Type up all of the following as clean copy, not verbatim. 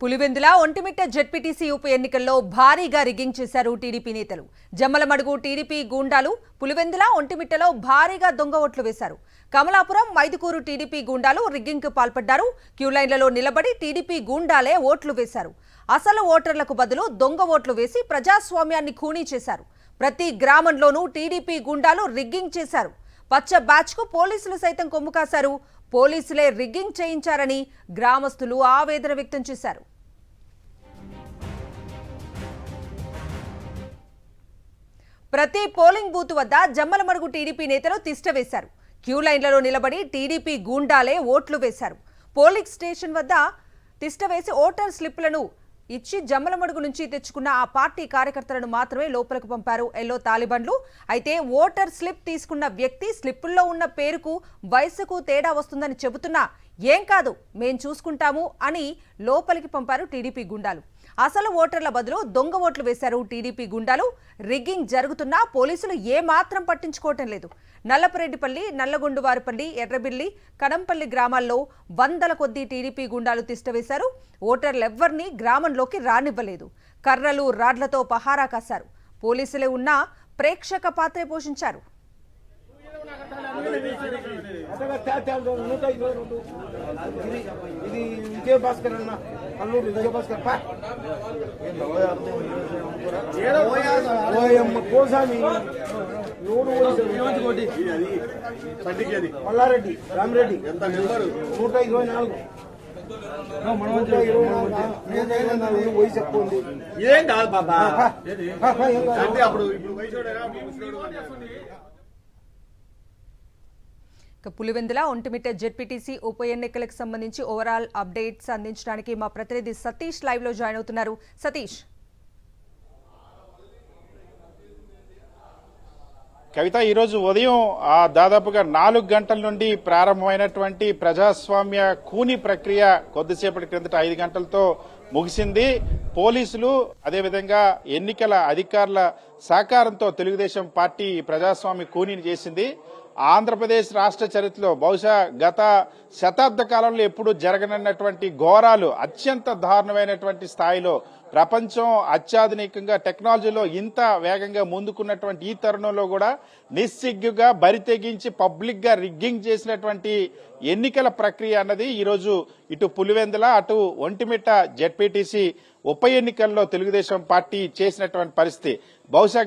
Pulivendula Vontimitta ZPTC ఉప ఎన్నికల్లో భారీగా రిగ్గింగ్ చేశారు టీడీపీ నేతలు. జమ్మలమడుగు టీడీపీ గూండాలు పులివెందుల ఒంటిమిట్టలో భారీగా దొంగ ఓట్లు వేశారు. కమలాపురం మైదుకూరు టీడీపీ గూండాలు రిగ్గింగ్ కు పాల్పడ్డారు. క్యూ లైన్లలో నిలబడి టీడీపీ గూండాలే ఓట్లు వేశారు. అసలు ఓటర్లకు బదులు దొంగ ఓట్లు వేసి ప్రజాస్వామ్యాన్ని ఖూనీ చేశారు. ప్రతి గ్రామంలోనూ టీడీపీ గూండాలు రిగ్గింగ్ చేశారు. పచ్చ బ్యాచ్ కు పోలీసులు సైతం కొమ్ము కాశారు. పోలీసులే రిగ్గింగ్ చేయించారని గ్రామస్తులు ఆవేదన వ్యక్తం చేశారు. ప్రతి పోలింగ్ బూత్ వద్ద జమ్మలమడుగు టీడీపీ నేతలు తిష్ట వేశారు. క్యూ లైన్లలో నిలబడి టీడీపీ గూండాలే ఓట్లు వేశారు. పోలింగ్ స్టేషన్ వద్ద తిష్ట వేసి ఓటర్ స్లిప్లను ఇచ్చి జమ్మలమడుగు నుంచి తెచ్చుకున్న ఆ పార్టీ కార్యకర్తలను మాత్రమే లోపలకు పంపారు ఎల్లో తాలిబన్లు. అయితే ఓటర్ స్లిప్ తీసుకున్న వ్యక్తి స్లిప్పుల్లో ఉన్న పేరుకు వయసుకు తేడా వస్తుందని చెబుతున్నా ఏం కాదు మేం చూసుకుంటాము అని లోపలికి పంపారు టీడీపీ గుండాలు. అసలు ఓటర్ల బదులు దొంగ ఓట్లు వేశారు టీడీపీ గుండాలు. రిగ్గింగ్ జరుగుతున్నా పోలీసులు ఏమాత్రం పట్టించుకోవటం లేదు. నల్లపరెడ్డిపల్లి, నల్లగొండువారిపల్లి, ఎర్రబిల్లి, కనంపల్లి గ్రామాల్లో వందల కొద్దీ టీడీపీ గుండాలు తిష్టవేశారు. ఓటర్లెవ్వరినీ గ్రామంలోకి రానివ్వలేదు. కర్రలు, రాడ్లతో పహారా కాశారు. పోలీసులే ఉన్నా ప్రేక్షక పాత్రే పోషించారు. మల్లారెడ్డి, రామరెడ్డి 124 వయసు ఎక్కువ ఉంది. ఏం కాదు బాబా, అంటే అప్పుడు పులివెందుల ఒంటిమిట్ట జెడ్పీటీసీ ఉప ఎన్నికలకు సంబంధించి ఓవరాల్ అప్డేట్స్ అందించడానికి మా ప్రతినిధి సతీష్ లైవ్ లో జాయిన్ అవుతున్నారు. సతీష్, కవిత, ఈరోజు ఉదయం దాదాపుగా 4 గంటల నుండి ప్రారంభమైనటువంటి ప్రజాస్వామ్య కూని ప్రక్రియ కొద్దిసేపటి క్రిందట 5 గంటలతో ముగిసింది. పోలీసులు అదేవిధంగా ఎన్నికల అధికారుల సహకారంతో తెలుగుదేశం పార్టీ ప్రజాస్వామ్య కూనీని చేసింది. ఆంధ్రప్రదేశ్ రాష్ట్ర చరిత్రలో బహుశా గత శతాబ్ద కాలంలో ఎప్పుడు జరగనన్నటువంటి ఘోరాలు అత్యంత దారుణమైనటువంటి స్థాయిలో ప్రపంచం అత్యాధునికంగా టెక్నాలజీలో ఇంత వేగంగా ముందుకున్నటువంటి ఈ తరుణంలో కూడా నిస్సిగ్గుగా బరితెగించి పబ్లిక్ గా రిగ్గింగ్ చేసినటువంటి ఎన్నికల ప్రక్రియ అన్నది ఈరోజు ఇటు పులివెందుల అటు ఒంటిమిట్ట జెడ్పీటీసీ ఉప ఎన్నికల్లో తెలుగుదేశం పార్టీ చేసినటువంటి పరిస్థితి. బహుశా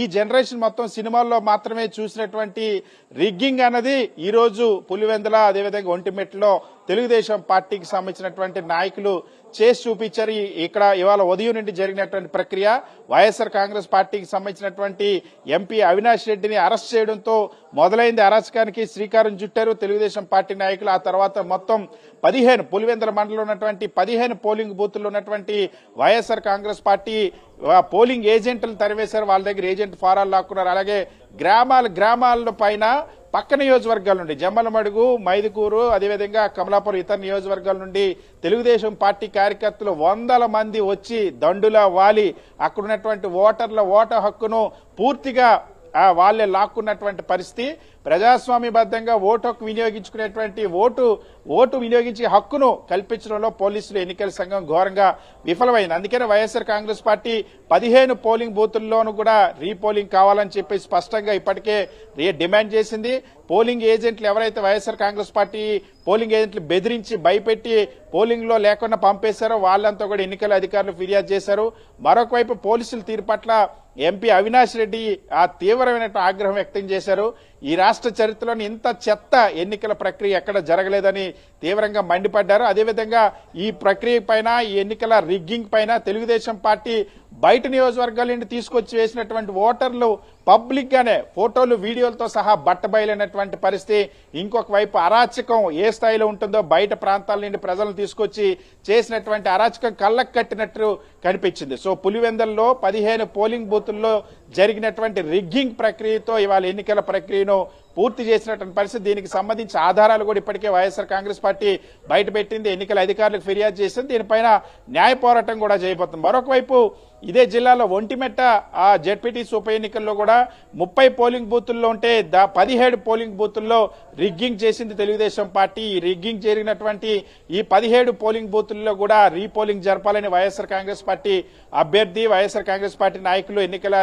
ఈ జనరేషన్ మొత్తం సినిమాల్లో మాత్రమే చూసినటువంటి రిగ్గింగ్ అన్నది ఈ రోజు పులివెందుల అదేవిధంగా ఒంటిమిట్టలో తెలుగుదేశం పార్టీకి సంబంధించినటువంటి నాయకులు చేసి చూపించారు. ఇక్కడ ఇవాళ ఉదయం నుండి జరిగినటువంటి ప్రక్రియ వైఎస్ఆర్ కాంగ్రెస్ పార్టీకి సంబంధించినటువంటి ఎంపీ అవినాష్ రెడ్డిని అరెస్ట్ చేయడంతో మొదలైంది. అరాచకానికి శ్రీకారం చుట్టారు తెలుగుదేశం పార్టీ నాయకులు. ఆ తర్వాత మొత్తం 15 పులివెందుల మండలంలో ఉన్నటువంటి 15 పోలింగ్ బూతుల్లో ఉన్నటువంటి వైఎస్ఆర్ కాంగ్రెస్ పార్టీ పోలింగ్ ఏజెంట్లు తరివేశారు. వాళ్ళ దగ్గర ఏజెంట్ ఫారాలు లాక్కున్నారు. అలాగే గ్రామాల పైన పక్క నియోజకవర్గాల నుండి జమ్మలమడుగు, మైదుకూరు, అదేవిధంగా కమలాపురం ఇతర నియోజకవర్గాల నుండి తెలుగుదేశం పార్టీ కార్యకర్తలు 100 మంది వచ్చి దండులా వాలి అక్కడ ఉన్నటువంటి ఓటర్ల ఓటు హక్కును పూర్తిగా వాళ్లే లాక్కున్నటువంటి పరిస్థితి. ప్రజాస్వామ్యబద్దంగా ఓటు హక్కు వినియోగించుకునేటువంటి ఓటు వినియోగించే హక్కును కల్పించడంలో పోలీసులు ఎన్నికల సంఘం ఘోరంగా విఫలమైంది. అందుకనే వైఎస్ఆర్ కాంగ్రెస్ పార్టీ 15 పోలింగ్ బూతుల్లోనూ కూడా రీపోలింగ్ కావాలని చెప్పి స్పష్టంగా ఇప్పటికే డిమాండ్ చేసింది. పోలింగ్ ఏజెంట్లు ఎవరైతే వైఎస్ఆర్ కాంగ్రెస్ పార్టీ పోలింగ్ ఏజెంట్లు బెదిరించి భయపెట్టి పోలింగ్ లో లేకుండా పంపేశారో వాళ్ళంతా కూడా ఎన్నికల అధికారులు ఫిర్యాదు చేశారు. మరొక వైపు పోలీసుల తీరు పట్ల ఎంపీ అవినాష్ రెడ్డి తీవ్రమైన ఆగ్రహం వ్యక్తం చేశారు. ఈ రాష్ట్ర చరిత్రలోని ఇంత చెత్త ఎన్నికల ప్రక్రియ ఎక్కడ జరగలేదని తీవ్రంగా మండిపడ్డారు. అదేవిధంగా ఈ ప్రక్రియ పైన, ఈ ఎన్నికల రిగ్గింగ్ పైన తెలుగుదేశం పార్టీ బయట నియోజకవర్గాల నుండి తీసుకొచ్చి వేసినటువంటి ఓటర్లు పబ్లిక్ గానే ఫోటోలు, వీడియోలతో సహా బట్టబయలైనటువంటి పరిస్థితి. ఇంకొక వైపు అరాచకం ఏ స్థాయిలో ఉంటుందో బయట ప్రాంతాల నుండి ప్రజలను తీసుకొచ్చి చేసినటువంటి అరాచకం కళ్ళకు కట్టినట్టు కనిపించింది. సో పులివెందుల్లో 15 పోలింగ్ బూతుల్లో జరిగినటువంటి రిగ్గింగ్ ప్రక్రియతో ఇవాళ ఎన్నికల ప్రక్రియను పూర్తి చేసినటువంటి పరిస్థితి. దీనికి సంబంధించి ఆధారాలు కూడా ఇప్పటికే వైఎస్ఆర్ కాంగ్రెస్ పార్టీ బయటపెట్టింది, ఎన్నికల అధికారులకు ఫిర్యాదు చేసింది. దీనిపైన న్యాయ పోరాటం కూడా చేయబోతుంది. మరొక వైపు ఇదే జిల్లాలో ఒంటిమెట్ట ఆ జెడ్పీటీసీ ఉప ఎన్నికల్లో కూడా 30 పోలింగ్ బూతుల్లో ఉంటే 17 పోలింగ్ బూతుల్లో రిగ్గింగ్ చేసింది తెలుగుదేశం పార్టీ. ఈ రిగ్గింగ్ జరిగినటువంటి ఈ 17 పోలింగ్ బూతుల్లో కూడా రీపోలింగ్ జరపాలని వైఎస్ఆర్ కాంగ్రెస్ పార్టీ అభ్యర్థి, వైఎస్ఆర్ కాంగ్రెస్ పార్టీ నాయకులు ఎన్నికల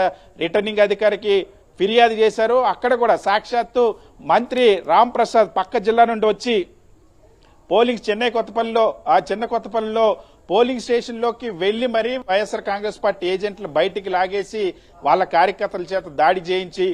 రిటర్నింగ్ అధికారికి ఫిర్యాదు చేశారు. అక్కడ కూడా సాక్షాత్తు మంత్రి రామ్ ప్రసాద్ పక్క జిల్లా నుండి వచ్చి పోలింగ్ చిన్న కొత్తపల్లిలో పోలింగ్ స్టేషన్ లోకి వెళ్లి మరీ వైఎస్ఆర్ కాంగ్రెస్ పార్టీ ఏజెంట్లు బయటికి లాగేసి వాళ్ళ కార్యకర్తల చేత దాడి చేయించి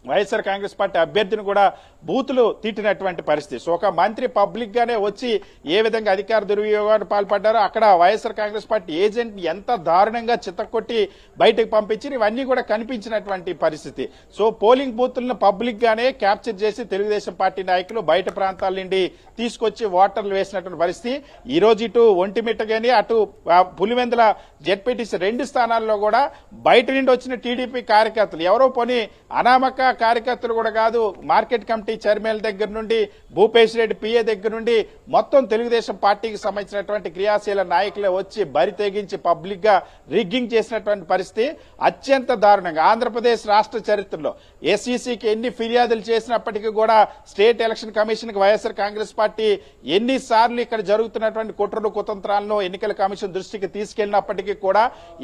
వైఎస్ఆర్ కాంగ్రెస్ పార్టీ అభ్యర్థిని కూడా బూతులు తిట్టినటువంటి పరిస్థితి. సో ఒక మంత్రి పబ్లిక్ గానే వచ్చి ఏ విధంగా అధికార దుర్వినియోగానికి పాల్పడ్డారో అక్కడ వైఎస్ఆర్ కాంగ్రెస్ పార్టీ ఏజెంట్ ఎంత దారుణంగా చిత్తకొట్టి బయటకు పంపించి ఇవన్నీ కూడా కనిపించినటువంటి పరిస్థితి. సో పోలింగ్ బూతులను పబ్లిక్ గానే క్యాప్చర్ చేసి తెలుగుదేశం పార్టీ నాయకులు బయట ప్రాంతాల నుండి తీసుకొచ్చి ఓటర్లు వేసినటువంటి పరిస్థితి. ఈ రోజు ఇటు ఒంటిమిట్ట గాని అటు పులివెందుల జెడ్పీటీసీ 2 స్థానాల్లో కూడా బయట నుండి వచ్చిన టీడీపీ కార్యకర్తలు, ఎవరో పోనీ అనామక కార్యకర్తలు కూడా కాదు, మార్కెట్ కమిటీ చైర్మన్ దగ్గర నుండి భూపేష్ రెడ్డి పిఏ దగ్గర నుండి మొత్తం తెలుగుదేశం పార్టీకి సంబంధించినటువంటి క్రియాశీల నాయకులే వచ్చి బరి తెగించి పబ్లిక్ గా రిగ్గింగ్ చేసినటువంటి పరిస్థితి అత్యంత దారుణంగా. ఆంధ్రప్రదేశ్ రాష్ట్ర చరిత్రలో ఎస్ఈసీకి ఎన్ని ఫిర్యాదులు చేసినప్పటికీ కూడా స్టేట్ ఎలక్షన్ కమిషన్ కి వైఎస్ఆర్ కాంగ్రెస్ పార్టీ ఎన్నిసార్లు ఇక్కడ జరుగుతున్నటువంటి కుట్రలు కుతంత్రాలను ఎన్నికల కమిషన్ దృష్టికి తీసుకెళ్లినప్పటికీ కూడా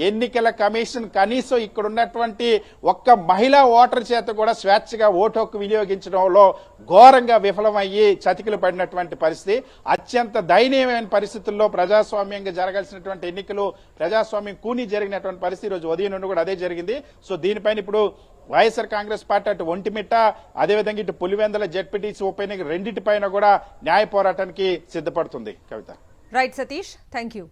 ఎన్నికల కమిషన్ కనీసం ఇక్కడ ఉన్నటువంటి ఒక్క మహిళా ఓటర్ చేత కూడా స్వేచ్ఛగా ఓటు హక్కు వినియోగించడంలో ఘోరంగా విఫలమయ్యి చతికిలు పడినటువంటి పరిస్థితి. అత్యంత దయనీయమైన పరిస్థితుల్లో ప్రజాస్వామ్యంగా జరగాల్సినటువంటి ఎన్నికలు ప్రజాస్వామ్యం కూని జరిగినటువంటి పరిస్థితి ఈ రోజు ఉదయం నుండి కూడా అదే జరిగింది. సో దీనిపైన ఇప్పుడు వైఎస్ఆర్ కాంగ్రెస్ పార్టీ అటు ఒంటిమిట్ట అదేవిధంగా ఇటు పులివెందుల జెడ్పీటీసీ ఉప ఎన్నిక రెండింటిపైన కూడా న్యాయ పోరాటానికి సిద్ధపడుతుంది. Kavitha. Right Satish, thank you.